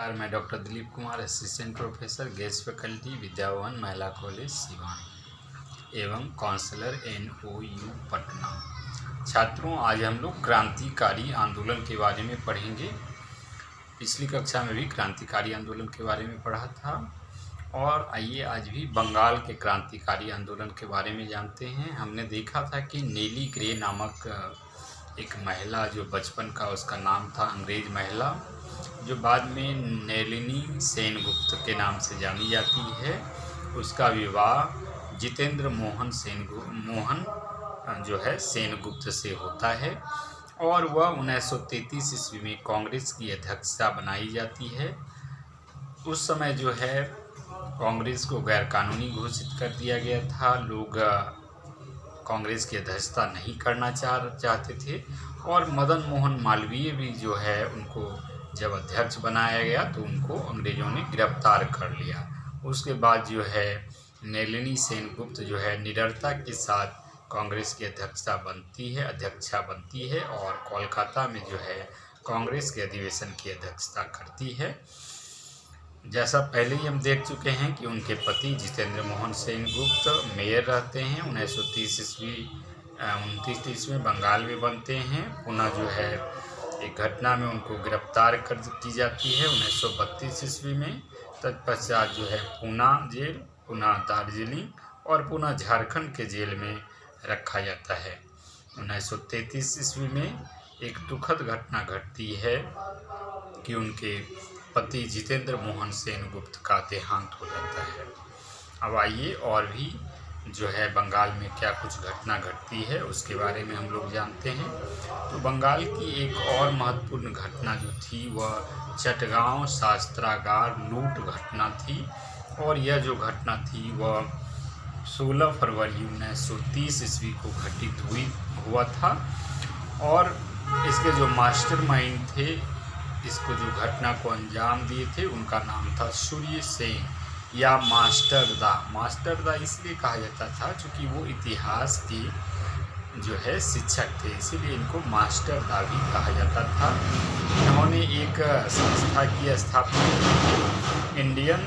नमस्कार, मैं doctor Dilip Kumar, assistant professor, guest faculty, Vidya Bhavan Mahila college Siwan एवं काउंसलर NOU पटना। छात्रों, आज हम लोग क्रांतिकारी आंदोलन के बारे में पढ़ेंगे। पिछली कक्षा में भी क्रांतिकारी आंदोलन के बारे में पढ़ा था और आइए आज भी बंगाल के क्रांतिकारी आंदोलन के बारे में जानते हैं। हमने देखा था कि नेली ग्रे नामक एक महिला, जो बचपन का उसका नाम था अंग्रेज महिला, जो बाद में नलिनी सेनगुप्त के नाम से जानी जाती है, उसका विवाह जितेंद्र मोहन जो है सेनगुप्त से होता है और वह 1933 ईस्वी में कांग्रेस की अध्यक्षा बनाई जाती है। उस समय जो है कांग्रेस को गैर कानूनी घोषित कर दिया गया था। लोग कांग्रेस की अध्यक्षता नहीं करना चाहते थे और मदन मोहन मालवीय भी जो है उनको जब अध्यक्ष बनाया गया तो उनको अंग्रेज़ों ने गिरफ्तार कर लिया। उसके बाद जो है नलिनी सेनगुप्त जो है निडरता के साथ कांग्रेस की अध्यक्षा बनती है और कोलकाता में जो है कांग्रेस के अधिवेशन की अध्यक्षता करती है। जैसा पहले ही हम देख चुके हैं कि उनके पति जितेंद्र मोहन सेनगुप्त मेयर रहते हैं। 1929 ईस्वी में बंगाल में बनते हैं। पुनः जो है एक घटना में उनको गिरफ्तार की जाती है 1932 ईस्वी में। तत्पश्चात जो है पूना जेल, पुनः दार्जिलिंग और पुनः झारखंड के जेल में रखा जाता है। 1933 ईस्वी में एक दुखद घटना घटती है कि उनके पति जितेंद्र मोहन सेनगुप्त का देहांत हो जाता है। अब आइए और भी जो है बंगाल में क्या कुछ घटना घटती है उसके बारे में हम लोग जानते हैं। तो बंगाल की एक और महत्वपूर्ण घटना जो थी वह चटगांव शस्त्रागार लूट घटना थी और यह जो घटना थी वह 16 फरवरी 1930 ईस्वी को घटित हुआ था और इसके जो मास्टरमाइंड थे, इसको जो घटना को अंजाम दिए थे, उनका नाम था सूर्य सेन या मास्टरदा इसलिए कहा जाता था क्योंकि वो इतिहास के जो है शिक्षक थे, इसीलिए इनको मास्टरदा भी कहा जाता था। इन्होंने एक संस्था की स्थापना की, इंडियन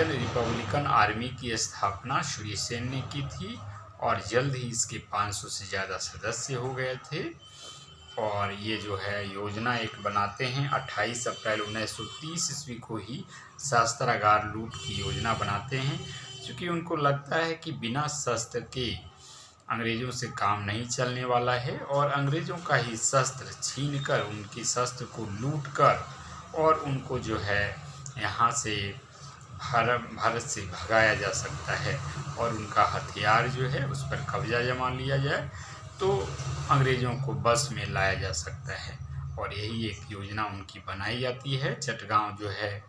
रिपब्लिकन आर्मी की स्थापना सूर्य सेन ने की थी और जल्द ही इसके 500 से ज़्यादा सदस्य हो गए थे। और ये जो है योजना एक बनाते हैं 28 अप्रैल 1930 ईस्वी को ही शस्त्रागार लूट की योजना बनाते हैं, क्योंकि उनको लगता है कि बिना शस्त्र के अंग्रेज़ों से काम नहीं चलने वाला है और अंग्रेज़ों का ही शस्त्र छीनकर उनकी शस्त्र को लूट कर और उनको जो है यहाँ से भारत से भगाया जा सकता है और उनका हथियार जो है उस पर कब्जा जमा लिया जाए तो अंग्रेज़ों को बस में लाया जा सकता है। और यही एक योजना उनकी बनाई जाती है। चटगांव जो है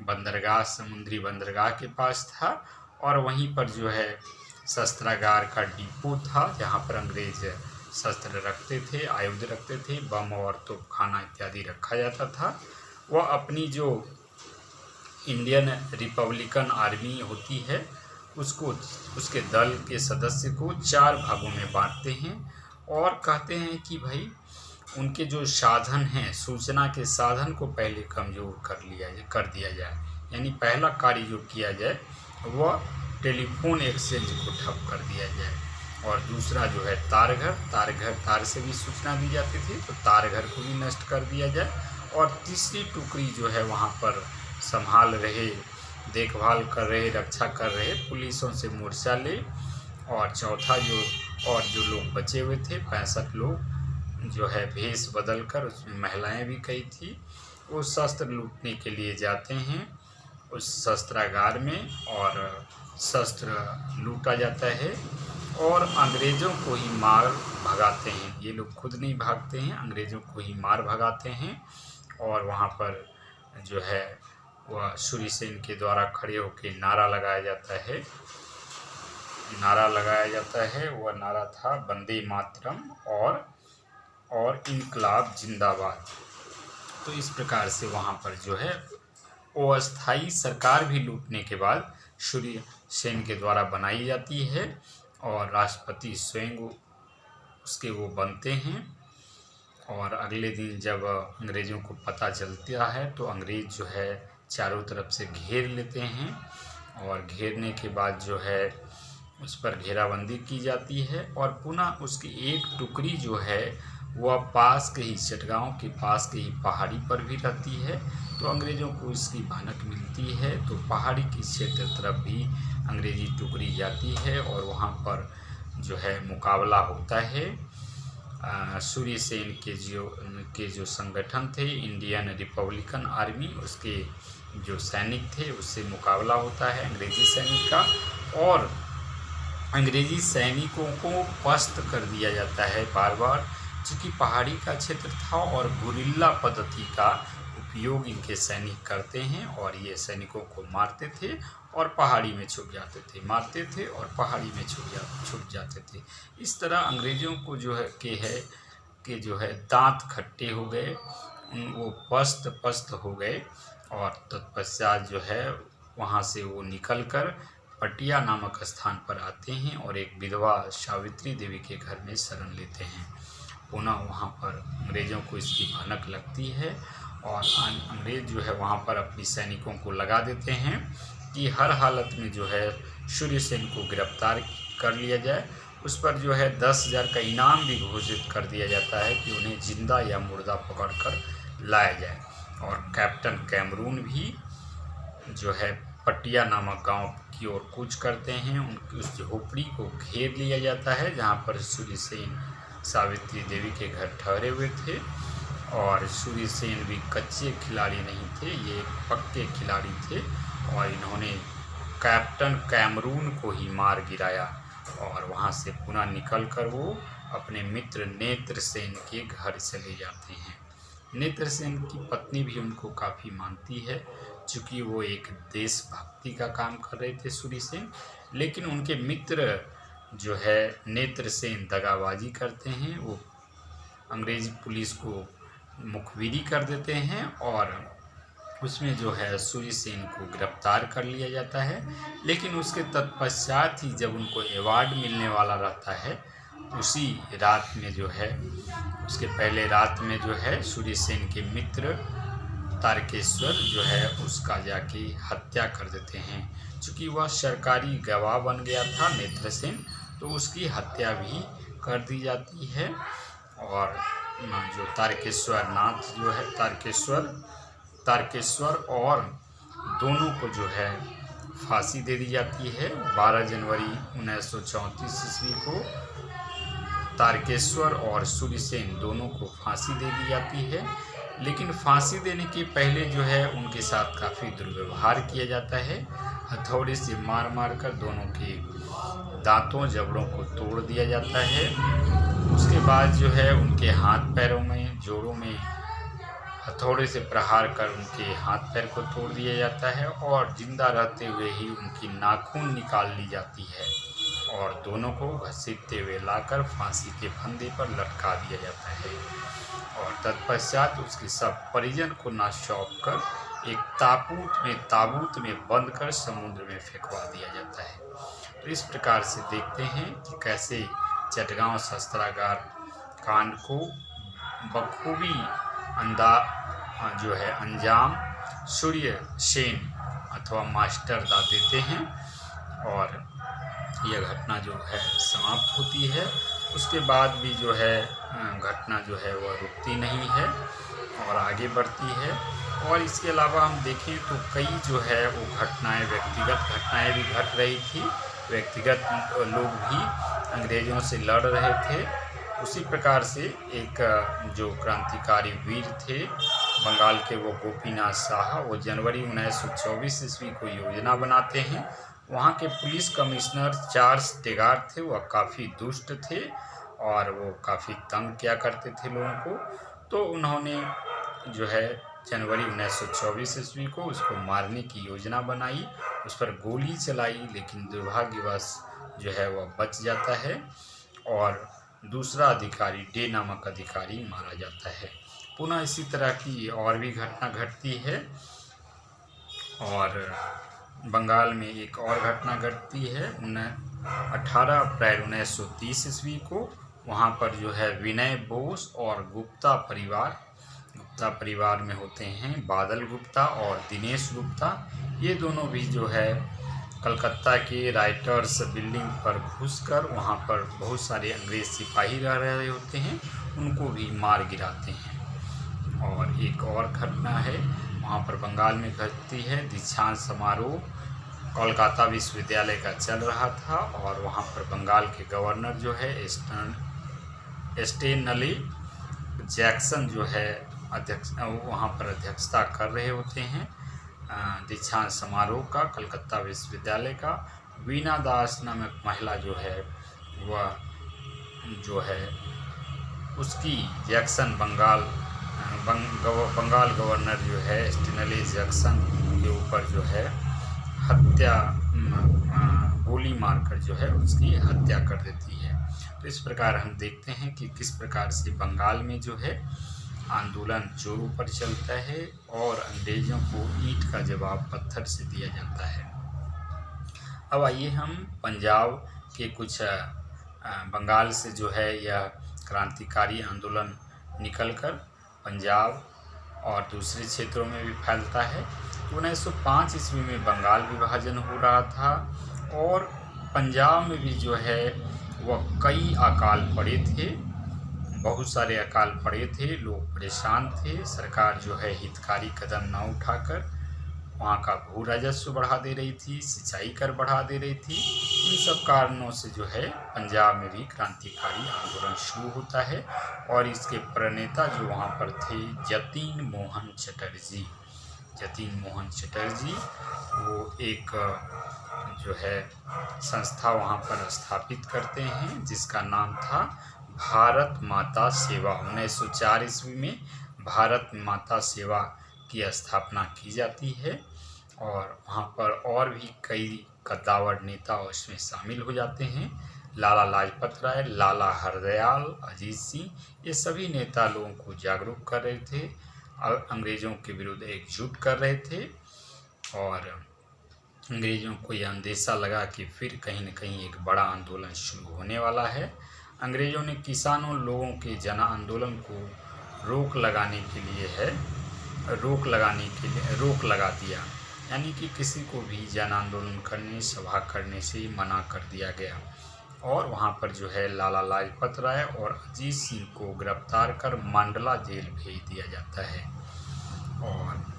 बंदरगाह, समुद्री बंदरगाह के पास था और वहीं पर जो है शस्त्रागार का डिपो था जहां पर अंग्रेज़ शस्त्र रखते थे, आयुध रखते थे, बम और तोपखाना इत्यादि रखा जाता था। वह अपनी जो इंडियन रिपब्लिकन आर्मी होती है उसको, उसके दल के सदस्य को 4 भागों में बांटते हैं और कहते हैं कि भाई उनके जो साधन हैं, सूचना के साधन को पहले कमज़ोर कर दिया जाए। यानी पहला कार्य जो किया जाए वह टेलीफोन एक्सचेंज को ठप कर दिया जाए और दूसरा जो है तार से भी सूचना दी जाती थी तो तारघर को भी नष्ट कर दिया जाए और तीसरी टुकड़ी जो है वहाँ पर संभाल रहे, देखभाल कर रहे, रक्षा कर रहे पुलिसों से मोर्चा ले और चौथा जो लोग बचे हुए थे 65 लोग जो है भेष बदल कर, उसमें महिलाएं भी कई थी, वो शस्त्र लूटने के लिए जाते हैं उस शस्त्रागार में और शस्त्र लूटा जाता है और अंग्रेज़ों को ही मार भगाते हैं। ये लोग खुद नहीं भागते हैं, अंग्रेज़ों को ही मार भगाते हैं और वहाँ पर जो है वह सूर्य सेन के द्वारा खड़े होकर नारा लगाया जाता है। वह नारा था वंदे मातरम और इनकलाब जिंदाबाद। तो इस प्रकार से वहाँ पर जो है अस्थायी सरकार भी लूटने के बाद सूर्य सेन के द्वारा बनाई जाती है और राष्ट्रपति स्वयं उसके वो बनते हैं और अगले दिन जब अंग्रेज़ों को पता चलता है तो अंग्रेज़ जो है चारों तरफ से घेर लेते हैं और घेरने के बाद जो है उस पर घेराबंदी की जाती है और पुनः उसकी एक टुकड़ी जो है वह पास के ही चटगांव के पास के ही पहाड़ी पर भी रहती है। तो अंग्रेज़ों को इसकी भनक मिलती है तो पहाड़ी की क्षेत्र तरफ भी अंग्रेज़ी टुकड़ी जाती है और वहाँ पर जो है मुकाबला होता है। सूर्य सेन के जो संगठन थे इंडियन रिपब्लिकन आर्मी, उसके जो सैनिक थे उससे मुकाबला होता है अंग्रेज़ी सैनिक का और अंग्रेज़ी सैनिकों को पस्त कर दिया जाता है बार बार, चूँकि पहाड़ी का क्षेत्र था और गुरिल्ला पद्धति का उपयोग इनके सैनिक करते हैं और ये सैनिकों को मारते थे और पहाड़ी में छुप जाते थे, मारते थे और पहाड़ी में छुप जाते थे। इस तरह अंग्रेज़ों को जो है दांत खट्टे हो गए, वो पस्त हो गए और तत्पश्चात जो है वहाँ से वो निकलकर पटिया नामक स्थान पर आते हैं और एक विधवा सावित्री देवी के घर में शरण लेते हैं। पुनः वहाँ पर अंग्रेज़ों को इसकी भनक लगती है और अंग्रेज़ जो है वहाँ पर अपनी सैनिकों को लगा देते हैं कि हर हालत में जो है सूर्य सेन को गिरफ्तार कर लिया जाए। उस पर जो है 10,000 का इनाम भी घोषित कर दिया जाता है कि उन्हें जिंदा या मुर्दा पकड़कर लाया जाए। और कैप्टन कैमरून भी जो है पटिया नामक गांव की ओर कूच करते हैं। उनकी उस झोपड़ी को घेर लिया जाता है जहां पर सूर्य सेन सावित्री देवी के घर ठहरे हुए थे और सूर्य सेन भी कच्चे खिलाड़ी नहीं थे, ये पक्के खिलाड़ी थे और इन्होंने कैप्टन कैमरून को ही मार गिराया और वहां से पुनः निकलकर वो अपने मित्र नेत्र सेन के घर चले जाते हैं। नेत्र सेन की पत्नी भी उनको काफ़ी मानती है चूँकि वो एक देशभक्ति का काम कर रहे थे सूर्य सेन, लेकिन उनके मित्र जो है नेत्र सेन दगाबाजी करते हैं, वो अंग्रेज़ी पुलिस को मुखबिरी कर देते हैं और उसमें जो है सूर्य सेन को गिरफ्तार कर लिया जाता है। लेकिन उसके तत्पश्चात ही जब उनको अवार्ड मिलने वाला रहता है उसी रात में जो है उसके पहले रात में जो है सूर्य सेन के मित्र तारकेश्वर जो है उसका जाके हत्या कर देते हैं। चूँकि वह सरकारी गवाह बन गया था नेत्रसेन, तो उसकी हत्या भी कर दी जाती है और जो तारकेश्वर नाथ जो है तारकेश्वर और दोनों को जो है फांसी दे दी जाती है। 12 जनवरी 1934 ईस्वी को तारकेश्वर और सूर्य सेन दोनों को फांसी दे दी जाती है। लेकिन फांसी देने के पहले जो है उनके साथ काफ़ी दुर्व्यवहार किया जाता है। हथौड़े से मार कर दोनों के दांतों जबड़ों को तोड़ दिया जाता है। उसके बाद जो है उनके हाथ पैरों में जोड़ों में हथौड़े से प्रहार कर उनके हाथ पैर को तोड़ दिया जाता है और जिंदा रहते हुए ही उनकी नाखून निकाल ली जाती है और दोनों को घसीटते हुए लाकर फांसी के फंदे पर लटका दिया जाता है और तत्पश्चात उसके सब परिजन को न सौंप कर एक ताबूत में बंद कर समुद्र में फेंकवा दिया जाता है। तो इस प्रकार से देखते हैं कि कैसे चटगांव शस्त्रागार कांड को बखूबी अंजाम सूर्य सेन अथवा मास्टर दा देते हैं और यह घटना जो है समाप्त होती है। उसके बाद भी जो है घटना जो है वह रुकती नहीं है और आगे बढ़ती है। और इसके अलावा हम देखें तो कई जो है वो व्यक्तिगत घटनाएं भी घट रही थी। व्यक्तिगत लोग भी अंग्रेज़ों से लड़ रहे थे। उसी प्रकार से एक जो क्रांतिकारी वीर थे बंगाल के, वो गोपीनाथ शाह, वो जनवरी 1924 ईस्वी को योजना बनाते हैं। वहाँ के पुलिस कमिश्नर चार्ल्स टेगार थे, वह काफ़ी दुष्ट थे और वो काफ़ी तंग किया करते थे लोगों को। तो उन्होंने जो है जनवरी 1924 ईस्वी को उसको मारने की योजना बनाई, उस पर गोली चलाई, लेकिन दुर्भाग्यवश जो है वह बच जाता है और दूसरा अधिकारी डे नामक अधिकारी मारा जाता है। पुनः इसी तरह की और भी घटना घटती है और बंगाल में एक और घटना घटती है 18 अप्रैल 1930 ईस्वी को वहाँ पर जो है विनय बोस और गुप्ता परिवार में होते हैं बादल गुप्ता और दिनेश गुप्ता। ये दोनों भी जो है कलकत्ता के राइटर्स बिल्डिंग पर घुसकर वहाँ पर बहुत सारे अंग्रेज सिपाही रह रहे होते हैं, उनको भी मार गिराते हैं। और एक और घटना है वहाँ पर बंगाल में घटती है। दीक्षांत समारोह कोलकाता विश्वविद्यालय का चल रहा था और वहाँ पर बंगाल के गवर्नर जो है स्टेनली जैक्सन जो है अध्यक्ष वहाँ पर अध्यक्षता कर रहे होते हैं दीक्षांत समारोह का कलकत्ता विश्वविद्यालय का। वीना दास नामक महिला जो है वह जो है उसकी जैक्सन बंगाल गवर्नर जो है स्टेनली जैक्सन के ऊपर जो है गोली मारकर जो है उसकी हत्या कर देती है। तो इस प्रकार हम देखते हैं कि किस प्रकार से बंगाल में जो है आंदोलन जोरों पर चलता है और अंग्रेज़ों को ईंट का जवाब पत्थर से दिया जाता है। अब आइए हम पंजाब के कुछ बंगाल से जो है यह क्रांतिकारी आंदोलन निकलकर पंजाब और दूसरे क्षेत्रों में भी फैलता है। 1905 ईस्वी में बंगाल विभाजन हो रहा था और पंजाब में भी जो है वह कई अकाल पड़े थे, बहुत सारे अकाल पड़े थे, लोग परेशान थे। सरकार जो है हितकारी कदम न उठाकर वहाँ का भू राजस्व बढ़ा दे रही थी, सिंचाई कर बढ़ा दे रही थी। इन सब कारणों से जो है पंजाब में भी क्रांतिकारी आंदोलन शुरू होता है और इसके प्रणेता जो वहाँ पर थे जतीन मोहन चटर्जी वो एक जो है संस्था वहाँ पर स्थापित करते हैं जिसका नाम था भारत माता सेवा। 1904 ईस्वी में भारत माता सेवा की स्थापना की जाती है और वहाँ पर और भी कई कद्दावर नेता उसमें शामिल हो जाते हैं। लाला लाजपत राय, लाला हरदयाल, अजीत सिंह, ये सभी नेता लोगों को जागरूक कर रहे थे और अंग्रेज़ों के विरुद्ध एकजुट कर रहे थे और अंग्रेज़ों को यह अंदेशा लगा कि फिर कहीं न कहीं एक बड़ा आंदोलन शुरू होने वाला है। अंग्रेज़ों ने किसानों लोगों के जन आंदोलन को रोक लगा दिया, यानी कि किसी को भी जन आंदोलन करने, सभा करने से मना कर दिया गया और वहाँ पर जो है लाला लाजपत राय और अजीत सिंह को गिरफ्तार कर मंडला जेल भेज दिया जाता है। और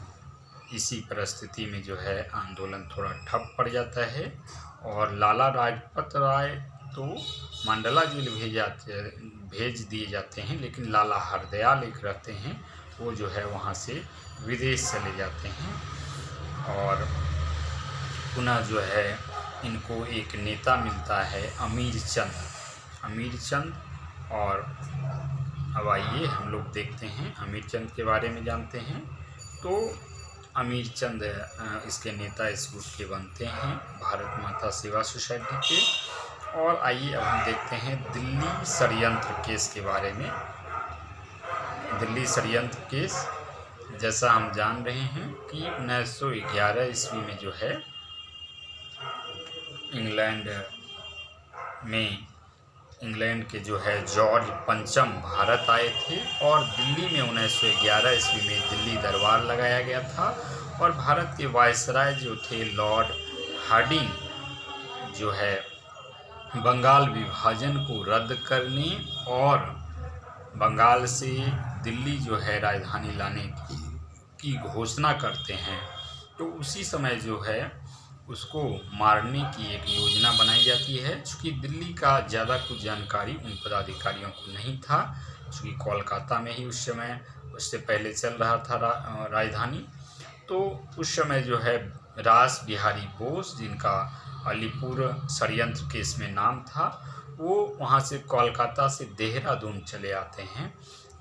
इसी परिस्थिति में जो है आंदोलन थोड़ा ठप पड़ जाता है और लाला लाजपत राय तो मंडला जेल भेज दिए जाते हैं, लेकिन लाला हरदयाल एक रहते हैं वो जो है वहाँ से विदेश चले जाते हैं और पुनः जो है इनको एक नेता मिलता है अमीर चंद। और अब आइए हम लोग देखते हैं अमीर चंद के बारे में जानते हैं। तो अमीर चंद इसके नेता इस ग्रुप के बनते हैं भारत माता सेवा सोसाइटी के। और आइए अब हम देखते हैं दिल्ली षड्यंत्र केस के बारे में। दिल्ली षड्यंत्र केस जैसा हम जान रहे हैं कि 1911 ईस्वी में जो है इंग्लैंड के जो है जॉर्ज पंचम भारत आए थे और दिल्ली में 1911 ईस्वी में दिल्ली दरबार लगाया गया था और भारत के वायसराय जो थे लॉर्ड हार्डिंग जो है बंगाल विभाजन को रद्द करने और बंगाल से दिल्ली जो है राजधानी लाने की घोषणा करते हैं। तो उसी समय जो है उसको मारने की एक योजना बनाई जाती है। चूँकि दिल्ली का ज़्यादा कुछ जानकारी उन पदाधिकारियों को नहीं था, चूँकि कोलकाता में ही उस समय उससे पहले चल रहा था राजधानी। तो उस समय जो है रास बिहारी बोस, जिनका अलीपुर षड्यंत्र केस में नाम था, वो वहाँ से कोलकाता से देहरादून चले आते हैं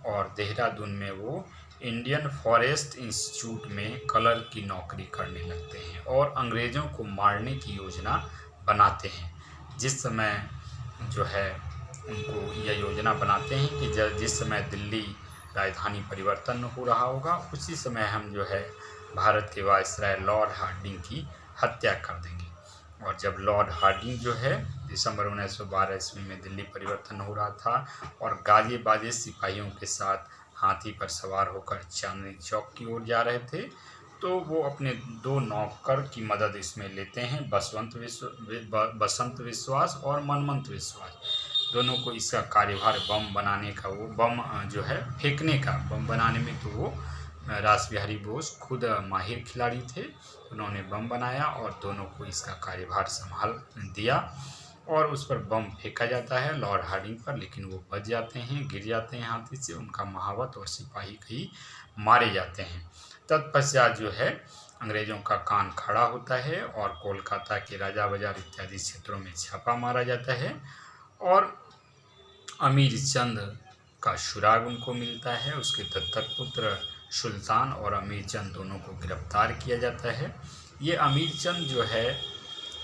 और देहरादून में वो इंडियन फॉरेस्ट इंस्टीट्यूट में कलर की नौकरी करने लगते हैं और अंग्रेज़ों को मारने की योजना बनाते हैं। जिस समय जो है उनको यह योजना बनाते हैं कि जिस समय दिल्ली राजधानी परिवर्तन हो रहा होगा उसी समय हम जो है भारत के वायसराय लॉर्ड हार्डिंग की हत्या कर देंगे। और जब लॉर्ड हार्डिंग जो है दिसंबर 1912 ईस्वी में दिल्ली परिवर्तन हो रहा था और गाजे बाजे सिपाहियों के साथ हाथी पर सवार होकर चांदनी चौक की ओर जा रहे थे। तो वो अपने 2 नौकर की मदद इसमें लेते हैं, बसंत विश्वास और मनमंत विश्वास। दोनों को इसका कार्यभार बम बनाने का, वो बम जो है फेंकने का, बम बनाने में तो वो रासबिहारी बोस खुद माहिर खिलाड़ी थे। उन्होंने बम बनाया और दोनों को इसका कार्यभार संभाल दिया और उस पर बम फेंका जाता है लॉर्ड हार्डिंग पर, लेकिन वो बच जाते हैं, गिर जाते हैं हाथी से। उनका महावत और सिपाही कई मारे जाते हैं। तत्पश्चात जो है अंग्रेज़ों का कान खड़ा होता है और कोलकाता के राजा बाजार इत्यादि क्षेत्रों में छापा मारा जाता है और अमीर चंद का सुराग उनको मिलता है। उसके दत्तक पुत्र सुल्तान और अमीर चंद दोनों को गिरफ्तार किया जाता है। ये अमीर चंद जो है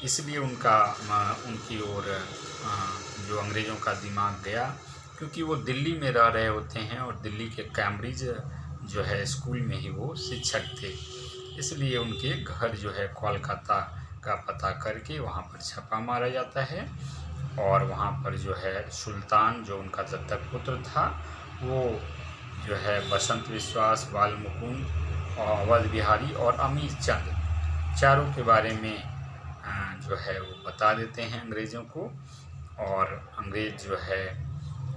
इसलिए उनकी ओर जो अंग्रेज़ों का दिमाग गया, क्योंकि वो दिल्ली में रह रहे होते हैं और दिल्ली के कैम्ब्रिज जो है स्कूल में ही वो शिक्षक थे। इसलिए उनके घर जो है कोलकाता का पता करके वहाँ पर छापा मारा जाता है और वहाँ पर जो है सुल्तान जो उनका दत्तक पुत्र था वो जो है बसंत विश्वास, बाल मुकुंद और अवध बिहारी और अमीर चंद चारों के बारे में जो है वो बता देते हैं अंग्रेज़ों को और अंग्रेज़ जो है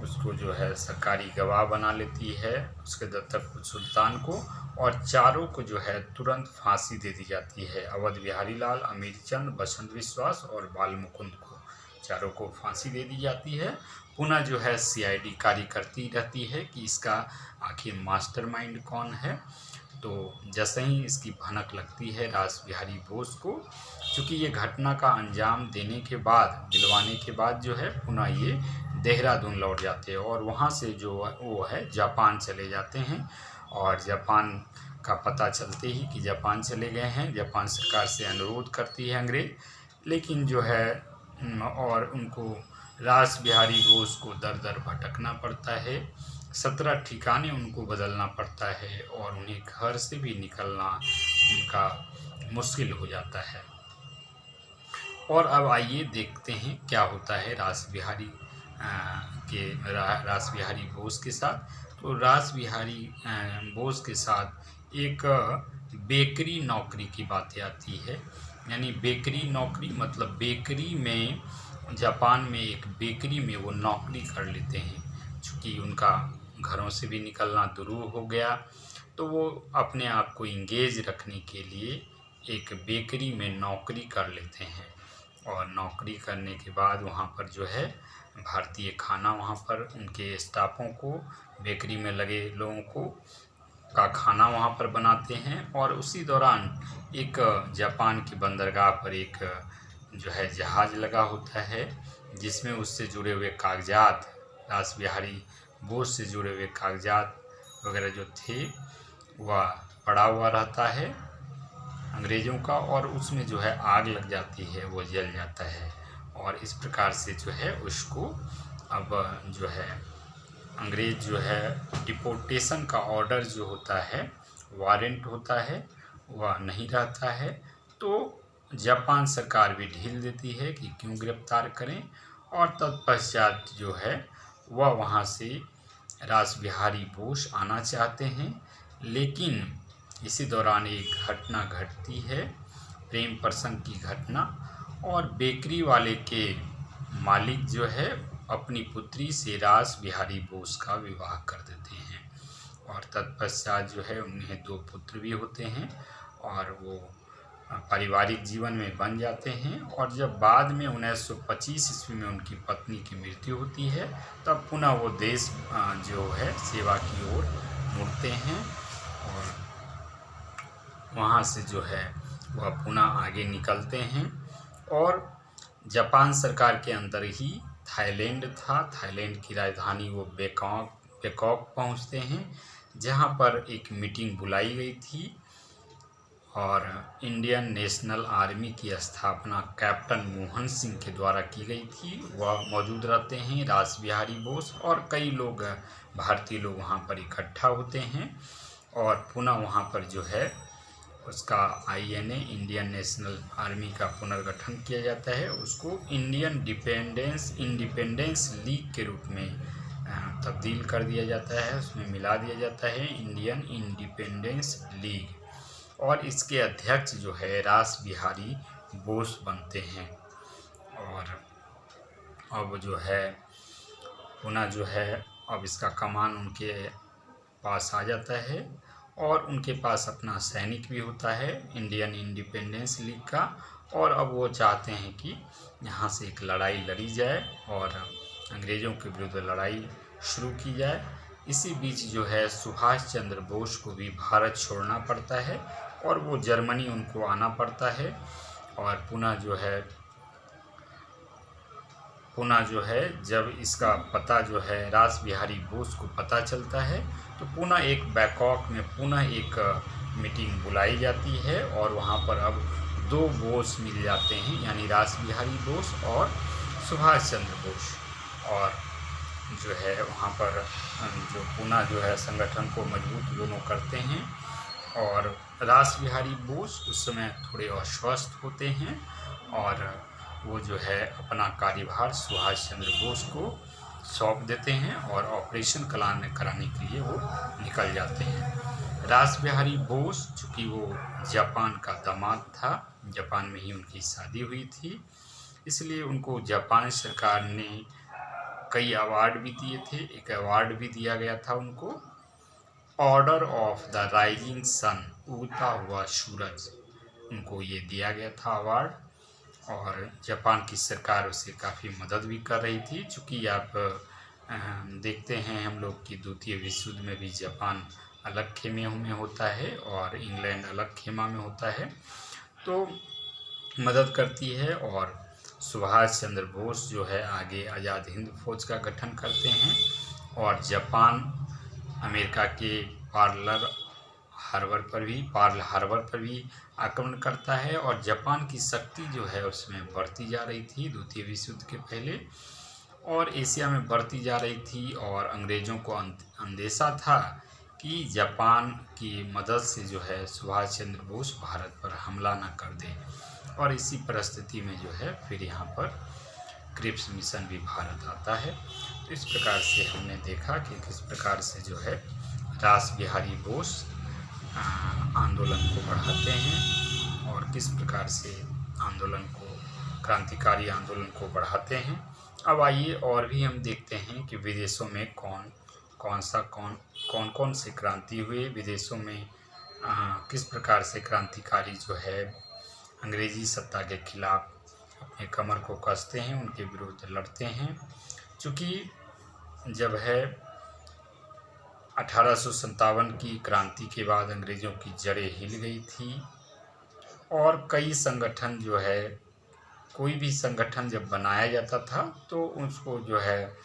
उसको जो है सरकारी गवाह बना लेती है उसके दत्तक पुत्र सुल्तान को और चारों को जो है तुरंत फांसी दे दी जाती है। अवध बिहारी लाल, अमीर चंद, बसंत विश्वास और बाल मुकुंद को चारों को फांसी दे दी जाती है। पुनः जो है CID कार्य करती रहती है कि इसका आखिर मास्टरमाइंड कौन है। तो जैसे ही इसकी भनक लगती है रासबिहारी बोस को, चूँकि ये घटना का अंजाम देने के बाद, दिलवाने के बाद जो है पुनः ये देहरादून लौट जाते हैं और वहाँ से जो वो है जापान चले जाते हैं और जापान का पता चलते ही कि जापान चले गए हैं, जापान सरकार से अनुरोध करती है अंग्रेज़, लेकिन जो है और उनको रासबिहारी बोस को दर दर भटकना पड़ता है। 17 ठिकाने उनको बदलना पड़ता है और उन्हें घर से भी निकलना उनका मुश्किल हो जाता है। और अब आइए देखते हैं क्या होता है रासबिहारी बोस के साथ। तो रासबिहारी बोस के साथ एक बेकरी नौकरी की बातें आती है। यानी बेकरी नौकरी मतलब बेकरी में, जापान में एक बेकरी में वो नौकरी कर लेते हैं। चूँकि उनका घरों से भी निकलना दूर हो गया तो वो अपने आप को इंगेज रखने के लिए एक बेकरी में नौकरी कर लेते हैं और नौकरी करने के बाद वहाँ पर जो है भारतीय खाना, वहाँ पर उनके स्टाफों को, बेकरी में लगे लोगों को का खाना वहाँ पर बनाते हैं। और उसी दौरान एक जापान की बंदरगाह पर एक जो है जहाज़ लगा होता है जिसमें उससे जुड़े हुए कागजात, रासबिहारी बोस से जुड़े हुए कागजात वगैरह जो थे वह पड़ा हुआ रहता है अंग्रेज़ों का और उसमें जो है आग लग जाती है, वो जल जाता है और इस प्रकार से जो है उसको अब जो है अंग्रेज़ जो है डिपोर्टेशन का ऑर्डर जो होता है, वारंट होता है, वह नहीं रहता है। तो जापान सरकार भी ढील देती है कि क्यों गिरफ्तार करें और तत्पश्चात जो है वह वहाँ से रासबिहारी बोस आना चाहते हैं। लेकिन इसी दौरान एक घटना घटती है, प्रेम प्रसंग की घटना, और बेकरी वाले के मालिक जो है अपनी पुत्री से रासबिहारी बोस का विवाह कर देते हैं और तत्पश्चात जो है उन्हें 2 पुत्र भी होते हैं और वो पारिवारिक जीवन में बन जाते हैं। और जब बाद में 1925 ईस्वी में उनकी पत्नी की मृत्यु होती है तब पुनः वो देश जो है सेवा की ओर मुड़ते हैं और वहाँ से जो है वह पुनः आगे निकलते हैं और जापान सरकार के अंदर ही थाईलैंड था, थाईलैंड की राजधानी वो बैंकॉक पहुँचते हैं जहाँ पर एक मीटिंग बुलाई गई थी और इंडियन नेशनल आर्मी की स्थापना कैप्टन मोहन सिंह के द्वारा की गई थी। वह मौजूद रहते हैं, रासबिहारी बोस और कई लोग भारतीय लोग वहाँ पर इकट्ठा होते हैं और पुनः वहाँ पर जो है उसका INA इंडियन नेशनल आर्मी का पुनर्गठन किया जाता है। उसको इंडियन इंडिपेंडेंस लीग के रूप में तब्दील कर दिया जाता है, उसमें मिला दिया जाता है इंडियन इंडिपेंडेंस लीग। और इसके अध्यक्ष जो है रास बिहारी बोस बनते हैं। और अब जो है पुनः जो है अब इसका कमान उनके पास आ जाता है और उनके पास अपना सैनिक भी होता है इंडियन इंडिपेंडेंस लीग का। और अब वो चाहते हैं कि यहाँ से एक लड़ाई लड़ी जाए और अंग्रेज़ों के विरुद्ध लड़ाई शुरू की जाए। इसी बीच जो है सुभाष चंद्र बोस को भी भारत छोड़ना पड़ता है और वो जर्मनी उनको आना पड़ता है। और पुनः जो है जब इसका पता जो है रास बिहारी बोस को पता चलता है तो पुनः एक बैंकॉक में पुनः एक मीटिंग बुलाई जाती है और वहाँ पर अब 2 बोस मिल जाते हैं, यानी रास बिहारी बोस और सुभाष चंद्र बोस। और जो है वहाँ पर जो पुनः जो है संगठन को मजबूत दोनों करते हैं। और रास बिहारी बोस उस समय थोड़े अस्वस्थ होते हैं और वो जो है अपना कार्यभार सुभाष चंद्र बोस को सौंप देते हैं और ऑपरेशन कराने के लिए वो निकल जाते हैं। रास बिहारी बोस चूँकि वो जापान का दामाद था, जापान में ही उनकी शादी हुई थी, इसलिए उनको जापान सरकार ने कई अवार्ड भी दिए थे। एक अवार्ड भी दिया गया था उनको, order of the rising sun, उगता हुआ सूरज, उनको ये दिया गया था अवार्ड। और जापान की सरकार उसे काफ़ी मदद भी कर रही थी, चूँकि आप देखते हैं हम लोग कि द्वितीय विश्व युद्ध में भी जापान अलग खेमे में होता है और इंग्लैंड अलग खेमा में होता है, तो मदद करती है। और सुभाष चंद्र बोस जो है आगे आज़ाद हिंद फौज का गठन करते हैं और जापान अमेरिका के पर्ल हार्बर पर भी आक्रमण करता है। और जापान की शक्ति जो है उसमें बढ़ती जा रही थी द्वितीय विश्व युद्ध के पहले, और एशिया में बढ़ती जा रही थी। और अंग्रेज़ों को अंदेशा था कि जापान की मदद से जो है सुभाष चंद्र बोस भारत पर हमला न कर दे। और इसी परिस्थिति में जो है फिर यहाँ पर क्रिप्स मिशन भी भारत आता है। तो इस प्रकार से हमने देखा कि किस प्रकार से जो है रास बिहारी बोस आंदोलन को बढ़ाते हैं और किस प्रकार से क्रांतिकारी आंदोलन को बढ़ाते हैं। अब आइए और भी हम देखते हैं कि विदेशों में कौन से क्रांति हुए, विदेशों में किस प्रकार से क्रांतिकारी जो है अंग्रेज़ी सत्ता के खिलाफ अपने कमर को कसते हैं, उनके विरुद्ध लड़ते हैं। चूँकि जब है 1857 की क्रांति के बाद अंग्रेज़ों की जड़ें हिल गई थी और कई संगठन जो है, कोई भी संगठन जब बनाया जाता था तो उसको जो है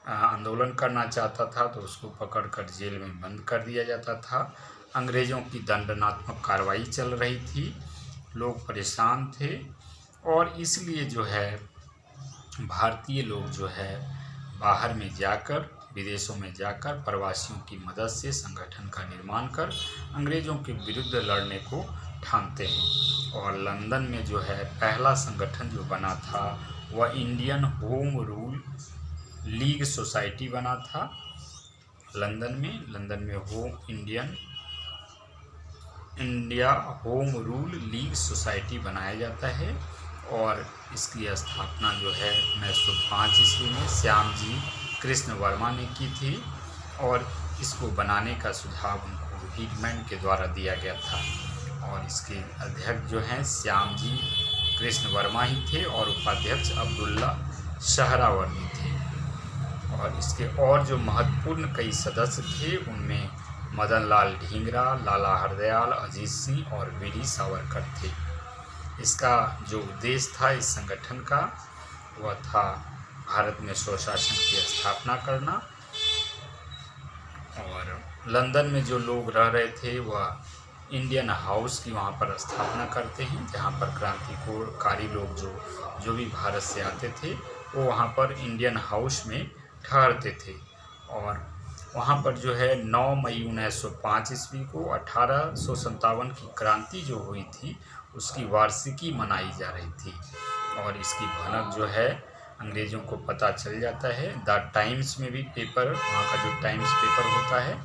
आंदोलन करना चाहता था तो उसको पकड़कर जेल में बंद कर दिया जाता था। अंग्रेज़ों की दंडात्मक कार्रवाई चल रही थी, लोग परेशान थे और इसलिए जो है भारतीय लोग जो है बाहर में जाकर, विदेशों में जाकर प्रवासियों की मदद से संगठन का निर्माण कर अंग्रेज़ों के विरुद्ध लड़ने को ठानते हैं। और लंदन में जो है पहला संगठन जो बना था वह Indian home rule league society बना था। लंदन में India home rule league society बनाया जाता है और इसकी स्थापना जो है 1905 ईस्वी में श्यामजी कृष्ण वर्मा ने की थी और इसको बनाने का सुझाव उनको हिटमैन के द्वारा दिया गया था। और इसके अध्यक्ष जो हैं श्यामजी कृष्ण वर्मा ही थे और उपाध्यक्ष अब्दुल्ला सहरावर्दी थे। और इसके और जो महत्वपूर्ण कई सदस्य थे उनमें मदन लाल ढींगरा, लाला हरदयाल, अजीत सिंह और वीर सावरकर थे। इसका जो उद्देश्य था इस संगठन का वह था भारत में स्वशासन की स्थापना करना। और लंदन में जो लोग रह रहे थे वह इंडियन हाउस की वहाँ पर स्थापना करते हैं, जहाँ पर क्रांतिकारी लोग जो भी भारत से आते थे वो वहाँ पर इंडियन हाउस में ठहरते थे। और वहाँ पर जो है 9 मई 1905 ईस्वी को 1857 की क्रांति जो हुई थी उसकी वार्षिकी मनाई जा रही थी। और इसकी भनक जो है अंग्रेज़ों को पता चल जाता है। द टाइम्स में भी पेपर, वहाँ का जो टाइम्स पेपर होता है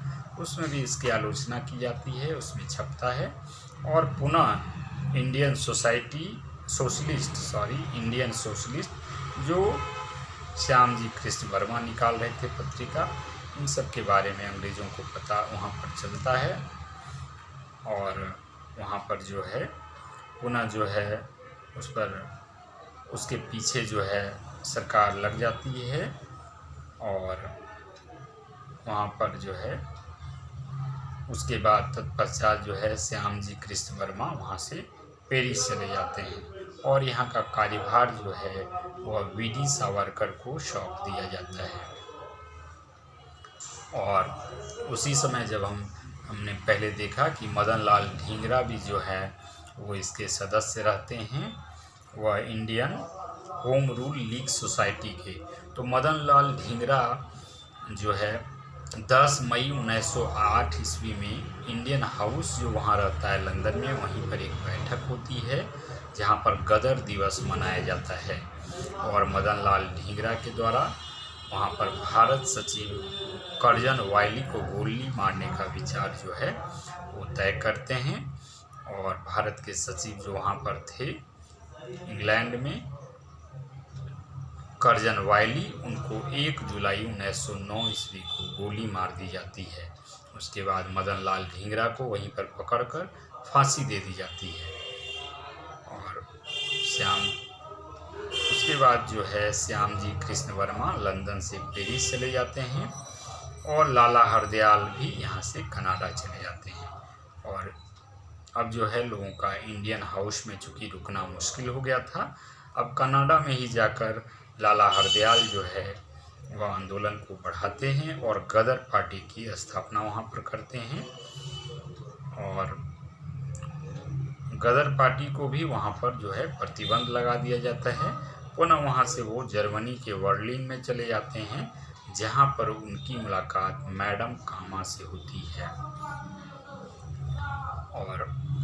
उसमें भी इसकी आलोचना की जाती है, उसमें छपता है। और पुनः इंडियन सोशलिस्ट जो श्याम जी कृष्ण वर्मा निकाल रहे थे पत्रिका, इन सब के बारे में अंग्रेज़ों को पता वहाँ पर चलता है। और वहाँ पर जो है पुनः जो है उस पर उसके पीछे जो है सरकार लग जाती है। और वहाँ पर जो है उसके बाद तत्पश्चात जो है श्याम जी कृष्ण वर्मा वहाँ से पेरिस चले जाते हैं और यहाँ का कार्यभार जो है वह वीडी सावरकर को सौंप दिया जाता है। और उसी समय जब हमने पहले देखा कि मदन लाल ढींगरा भी जो है वो इसके सदस्य रहते हैं, वह Indian home rule league society के। तो मदन लाल ढींगरा जो है 10 मई 1908 ईस्वी में इंडियन हाउस जो वहाँ रहता है लंदन में, वहीं पर एक बैठक होती है जहाँ पर गदर दिवस मनाया जाता है। और मदन लाल ढींगरा के द्वारा वहाँ पर भारत सचिव कर्जन वायली को गोली मारने का विचार जो है वो तय करते हैं। और भारत के सचिव जो वहाँ पर थे इंग्लैंड में, कर्जन वायली, उनको 1 जुलाई 1909 ईस्वी को गोली मार दी जाती है। उसके बाद मदन लाल ढींगरा को वहीं पर पकड़कर फांसी दे दी जाती है। और उसके बाद जो है श्याम जी कृष्ण वर्मा लंदन से पेरिस चले जाते हैं और लाला हरदयाल भी यहाँ से कनाडा चले जाते हैं। और अब जो है लोगों का इंडियन हाउस में चूँकि रुकना मुश्किल हो गया था, अब कनाडा में ही जाकर लाला हरदयाल जो है वह आंदोलन को बढ़ाते हैं और गदर पार्टी की स्थापना वहाँ पर करते हैं। और गदर पार्टी को भी वहाँ पर जो है प्रतिबंध लगा दिया जाता है। पुनः वहाँ से वो जर्मनी के बर्लिन में चले जाते हैं जहाँ पर उनकी मुलाकात मैडम कामा से होती है। और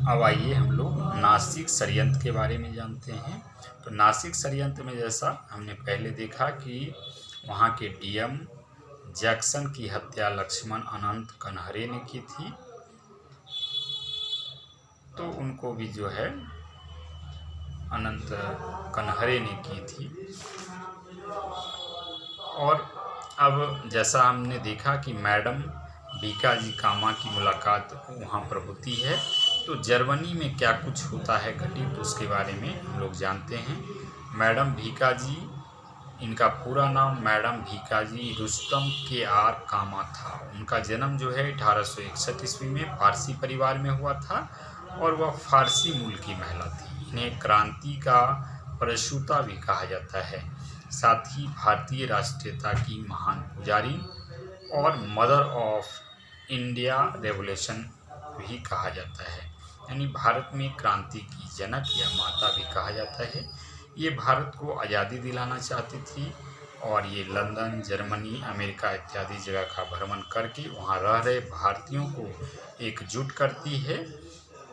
अब आइए हम लोग नासिक षड्यंत्र के बारे में जानते हैं। तो नासिक षड्यंत्र में जैसा हमने पहले देखा कि वहाँ के डीएम जैक्सन की हत्या लक्ष्मण अनंत कन्हरे ने की थी, तो उनको भी जो है अनंत कन्हरे ने की थी। और अब जैसा हमने देखा कि मैडम भीकाजी कामा की मुलाकात वहाँ पर होती है, तो जर्मनी में क्या कुछ होता है घटित, तो उसके बारे में हम लोग जानते हैं। मैडम भीकाजी, इनका पूरा नाम मैडम भीकाजी रुस्तम के आर कामा था। उनका जन्म जो है 1861 ईस्वी में फारसी परिवार में हुआ था और वह फारसी मूल की महिला थी। इन्हें क्रांति का प्रसूता भी कहा जाता है, साथ ही भारतीय राष्ट्रीयता की महान पुजारी और मदर ऑफ इंडिया रेवोल्यूशन भी कहा जाता है, यानी भारत में क्रांति की जनक या माता भी कहा जाता है। ये भारत को आज़ादी दिलाना चाहती थी और ये लंदन, जर्मनी, अमेरिका इत्यादि जगह का भ्रमण करके वहाँ रह रहे भारतीयों को एकजुट करती है।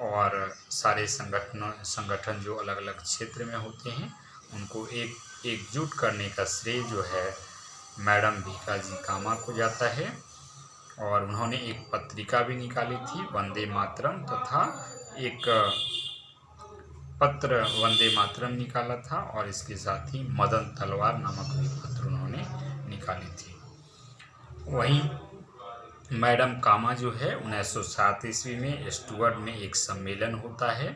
और सारे संगठन जो अलग अलग क्षेत्र में होते हैं उनको एकजुट करने का श्रेय जो है मैडम भीकाजी कामा को जाता है। और उन्होंने एक पत्रिका भी निकाली थी वंदे मातरम, तथा एक पत्र वंदे मातरम निकाला था और इसके साथ ही मदन तलवार नामक भी पत्र उन्होंने निकाली थी। वहीं मैडम कामा जो है 1907 ईस्वी में स्टुअर्ट में एक सम्मेलन होता है,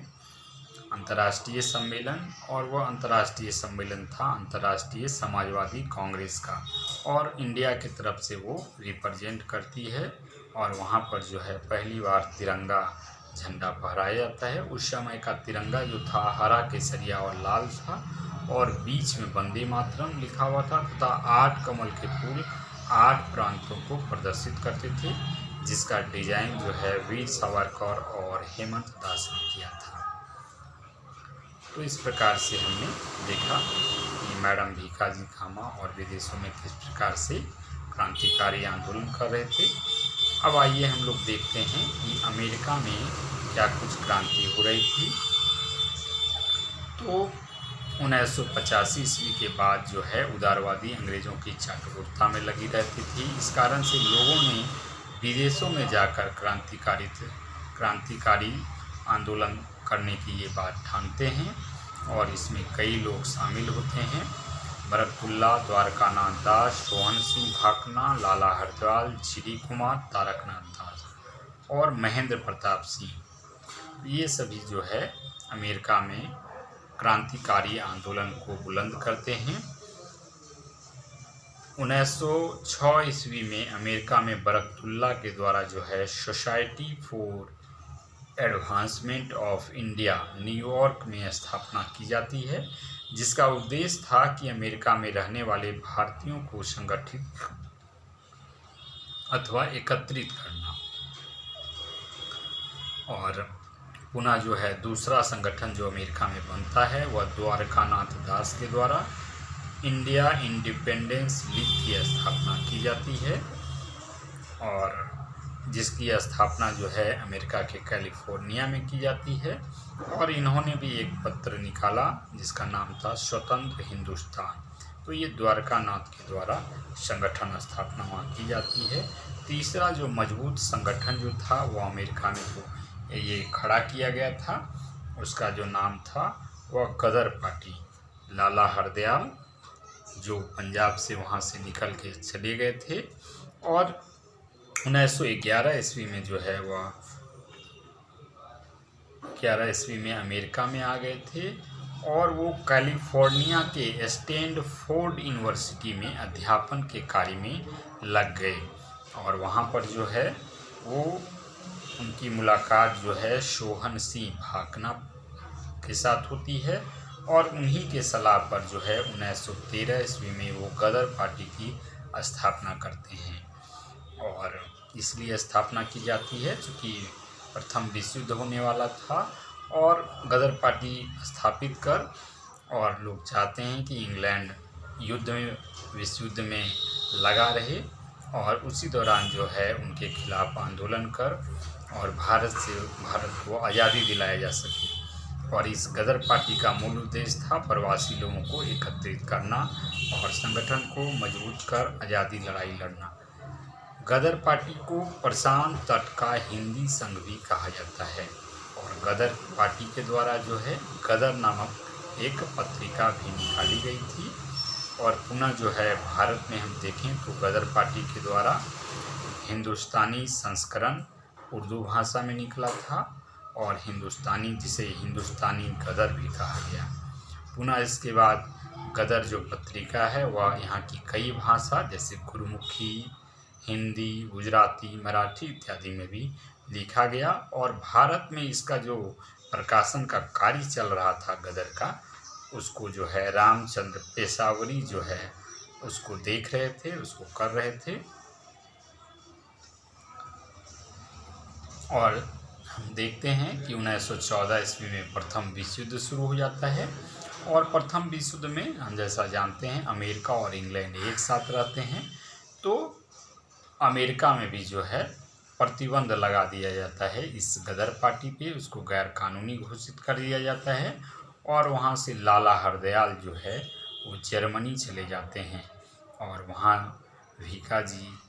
अंतर्राष्ट्रीय सम्मेलन, और वह अंतर्राष्ट्रीय सम्मेलन था अंतर्राष्ट्रीय समाजवादी कांग्रेस का, और इंडिया की तरफ से वो रिप्रेजेंट करती है। और वहाँ पर जो है पहली बार तिरंगा झंडा फहराया जाता है। उस समय का तिरंगा जो था हरा, केसरिया और लाल था और बीच में वंदे मातरम लिखा हुआ था तथा 8 कमल के फूल 8 प्रांतों को प्रदर्शित करते थे, जिसका डिजाइन जो है वीर सावरकर और हेमंत दास ने किया था। तो इस प्रकार से हमने देखा कि मैडम भीकाजी कामा और विदेशों में किस प्रकार से क्रांतिकारी आंदोलन कर रहे थे। अब आइए हम लोग देखते हैं कि अमेरिका में क्या कुछ क्रांति हो रही थी। तो 1985 ईस्वी के बाद जो है उदारवादी अंग्रेज़ों की चाटुकारिता में लगी रहती थी। इस कारण से लोगों ने विदेशों में जाकर क्रांतिकारी आंदोलन करने की ये बात ठानते हैं और इसमें कई लोग शामिल होते हैं। बरकतुल्ला, द्वारकानाथ दास, सोहन सिंह भाकना, लाला हरदयाल, जीडी कुमार, तारकनाथ दास और महेंद्र प्रताप सिंह, ये सभी जो है अमेरिका में क्रांतिकारी आंदोलन को बुलंद करते हैं। 1906 ईस्वी में अमेरिका में बरकतुल्ला के द्वारा जो है society for advancement of India New York में स्थापना की जाती है, जिसका उद्देश्य था कि अमेरिका में रहने वाले भारतीयों को संगठित अथवा एकत्रित करना। और पुनः जो है दूसरा संगठन जो अमेरिका में बनता है वह द्वारकानाथ दास के द्वारा इंडिया इंडिपेंडेंस लीग की स्थापना की जाती है और जिसकी स्थापना जो है अमेरिका के कैलिफोर्निया में की जाती है। और इन्होंने भी एक पत्र निकाला जिसका नाम था स्वतंत्र हिंदुस्तान। तो ये द्वारकानाथ के द्वारा संगठन स्थापना वहाँ की जाती है। तीसरा जो मजबूत संगठन जो था वो अमेरिका में जो ये खड़ा किया गया था उसका जो नाम था वह गदर पार्टी। लाला हरदयाल जो पंजाब से वहाँ से निकल के चले गए थे और 1911 ईस्वी में जो है वह 11 ईस्वी में अमेरिका में आ गए थे और वो कैलिफोर्निया के स्टैनफोर्ड यूनिवर्सिटी में अध्यापन के कार्य में लग गए और वहाँ पर जो है वो उनकी मुलाकात जो है सोहन सिंह भाकना के साथ होती है और उन्हीं के सलाह पर जो है 1913 ईस्वी में वो गदर पार्टी की स्थापना करते हैं। और इसलिए स्थापना की जाती है क्योंकि प्रथम विश्व युद्ध होने वाला था और गदर पार्टी स्थापित कर और लोग चाहते हैं कि इंग्लैंड युद्ध में विश्व युद्ध में लगा रहे और उसी दौरान जो है उनके खिलाफ आंदोलन कर और भारत को आज़ादी दिलाया जा सके। और इस गदर पार्टी का मूल उद्देश्य था प्रवासी लोगों को एकत्रित करना और संगठन को मजबूत कर आज़ादी लड़ाई लड़ना। गदर पार्टी को प्रशांत तट का हिंदी संघ भी कहा जाता है और गदर पार्टी के द्वारा जो है गदर नामक एक पत्रिका भी निकाली गई थी। और पुनः जो है भारत में हम देखें तो गदर पार्टी के द्वारा हिंदुस्तानी संस्करण उर्दू भाषा में निकला था और हिंदुस्तानी जिसे हिंदुस्तानी गदर भी कहा गया। पुनः इसके बाद गदर जो पत्रिका है वह यहाँ की कई भाषा जैसे गुरमुखी, हिंदी, गुजराती, मराठी इत्यादि में भी लिखा गया और भारत में इसका जो प्रकाशन का कार्य चल रहा था गदर का उसको जो है रामचंद्र पेशावरी जो है उसको देख रहे थे, उसको कर रहे थे। और हम देखते हैं कि 1914 ईस्वी में प्रथम विश्व युद्ध शुरू हो जाता है और प्रथम विश्व युद्ध में हम जैसा जानते हैं अमेरिका और इंग्लैंड एक साथ रहते हैं। तो अमेरिका में भी जो है प्रतिबंध लगा दिया जाता है इस गदर पार्टी पे, उसको गैर कानूनी घोषित कर दिया जाता है और वहाँ से लाला हरदयाल जो है वो जर्मनी चले जाते हैं और वहाँ भिकाजी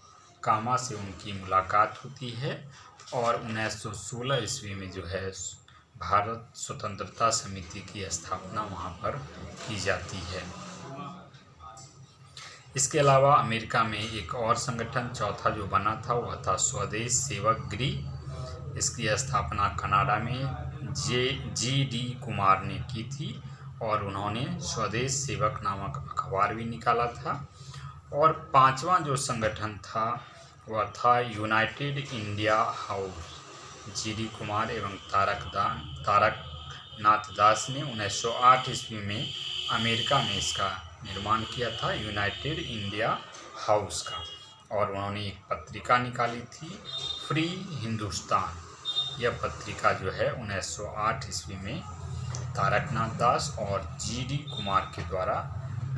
कामा से उनकी मुलाकात होती है और 1916 ईस्वी में जो है भारत स्वतंत्रता समिति की स्थापना वहाँ पर की जाती है। इसके अलावा अमेरिका में एक और संगठन चौथा जो बना था वह था स्वदेश सेवक गृह। इसकी स्थापना कनाडा में जीडी कुमार ने की थी और उन्होंने स्वदेश सेवक नामक अखबार भी निकाला था। और पांचवा जो संगठन था वह था United India house. GD Kumar एवं तारकनाथ दास ने 1908 ईस्वी में अमेरिका में इसका निर्माण किया था यूनाइटेड इंडिया हाउस का और उन्होंने एक पत्रिका निकाली थी फ्री हिंदुस्तान। यह पत्रिका जो है 1908 ईस्वी में तारकनाथ दास और जीडी कुमार के द्वारा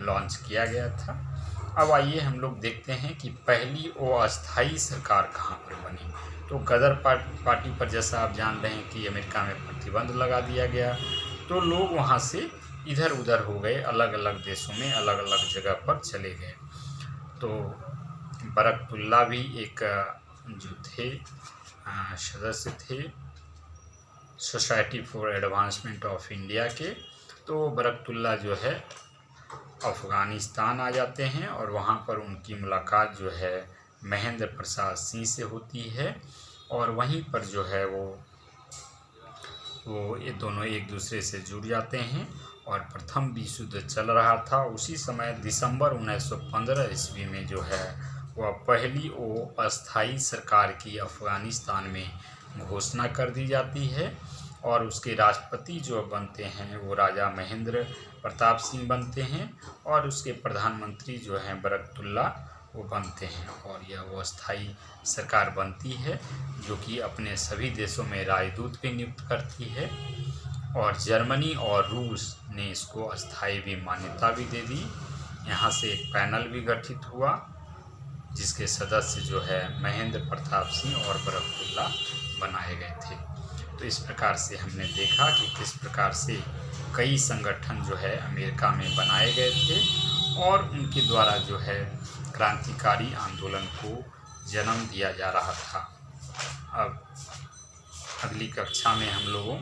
लॉन्च किया गया था अब आइए हम लोग देखते हैं कि पहली अस्थायी सरकार कहाँ पर बनी। तो गदर पार्टी पर जैसा आप जान रहे हैं कि अमेरिका में प्रतिबंध लगा दिया गया, तो लोग वहाँ से इधर उधर हो गए, अलग अलग देशों में अलग अलग जगह पर चले गए। तो बरकतुल्ला भी एक जो थे सदस्य थे society for advancement of India के। तो बरकतुल्ला जो है अफ़गानिस्तान आ जाते हैं और वहाँ पर उनकी मुलाकात जो है महेंद्र प्रसाद सिंह से होती है, और वहीं पर जो है वो ये दोनों एक दूसरे से जुड़ जाते हैं। और प्रथम विश्व युद्ध चल रहा था, उसी समय दिसंबर 1915 ईस्वी में जो है वह पहली अस्थायी सरकार की अफ़गानिस्तान में घोषणा कर दी जाती है, और उसके राष्ट्रपति जो बनते हैं वो राजा महेंद्र प्रताप सिंह बनते हैं, और उसके प्रधानमंत्री जो हैं बरकतुल्ला वो बनते हैं। और यह वो अस्थायी सरकार बनती है जो कि अपने सभी देशों में राजदूत भी नियुक्त करती है, और जर्मनी और रूस ने इसको अस्थायी भी मान्यता भी दे दी। यहाँ से एक पैनल भी गठित हुआ जिसके सदस्य जो है महेंद्र प्रताप सिंह और बरकतुल्ला बनाए गए थे। तो इस प्रकार से हमने देखा कि किस प्रकार से कई संगठन जो है अमेरिका में बनाए गए थे, और उनके द्वारा जो है क्रांतिकारी आंदोलन को जन्म दिया जा रहा था। अब अगली कक्षा में हम लोगों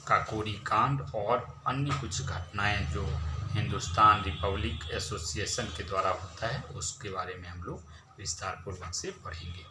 काकोरी कांड और अन्य कुछ घटनाएं जो हिंदुस्तान रिपब्लिक एसोसिएशन के द्वारा होता है उसके बारे में हम लोग विस्तार पूर्वक से पढ़ेंगे।